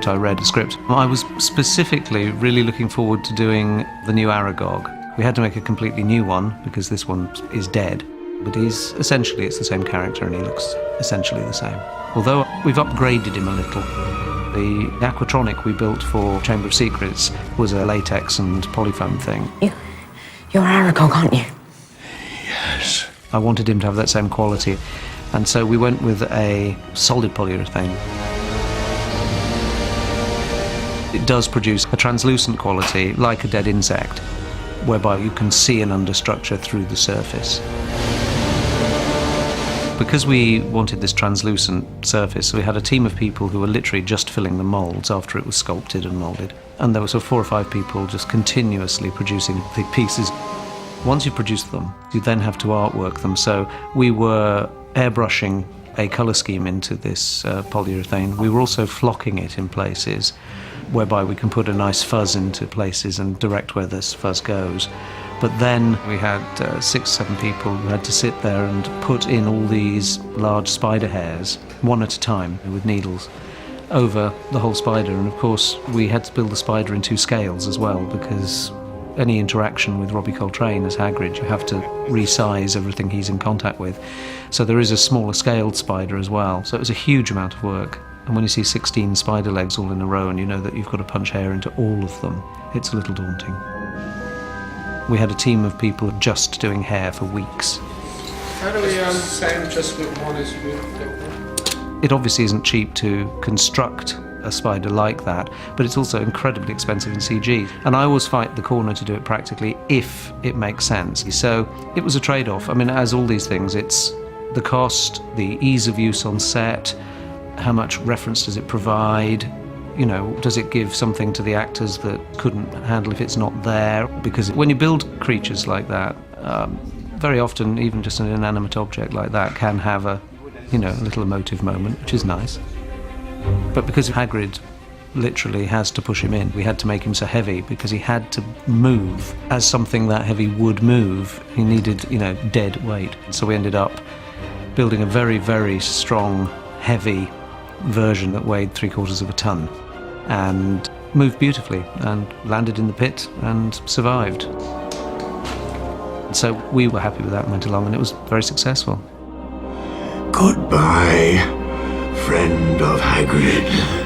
moment I read the script. I was specifically really looking forward to doing the new ARAGOK. We had to make a completely new one because this one is dead. But it's the same character and he looks essentially the same. Although we've upgraded him a little. The aquatronic we built for Chamber of Secrets was a latex and polyfoam thing. You're ARAGOK, aren't you? Yes. I wanted him to have that same quality. And so we went with a solid polyurethane. It does produce a translucent quality, like a dead insect, whereby you can see an understructure through the surface. Because we wanted this translucent surface, we had a team of people who were literally just filling the moulds after it was sculpted and moulded. And there were sort of 4 or 5 people just continuously producing the pieces. Once you produce them, you then have to artwork them. So we were airbrushing a colour scheme into this polyurethane. We were also flocking it in places, whereby we can put a nice fuzz into places and direct where this fuzz goes. But then we had 6 or 7 people who had to sit there and put in all these large spider hairs, one at a time, with needles, over the whole spider. And of course, we had to build the spider in 2 scales as well, because any interaction with Robbie Coltrane as Hagrid, you have to resize everything he's in contact with. So there is a smaller scaled spider as well. So it was a huge amount of work. And when you see 16 spider legs all in a row and you know that you've got to punch hair into all of them, it's a little daunting. We had a team of people just doing hair for weeks. How do we same just with one as with? It obviously isn't cheap to construct a spider like that, but it's also incredibly expensive in CG. And I always fight the corner to do it practically if it makes sense. So it was a trade-off. I mean, as all these things, it's the cost, the ease of use on set, how much reference does it provide, you know, does it give something to the actors that couldn't handle if it's not there? Because when you build creatures like that, very often even just an inanimate object like that can have a, you know, a little emotive moment, which is nice. But because Hagrid literally has to push him in, we had to make him so heavy because he had to move as something that heavy would move. He needed, you know, dead weight. So we ended up building a very, very strong, heavy version that weighed 3/4 of a ton and moved beautifully and landed in the pit and survived. And so we were happy with that and went along, and it was very successful. Goodbye, friend of Hagrid.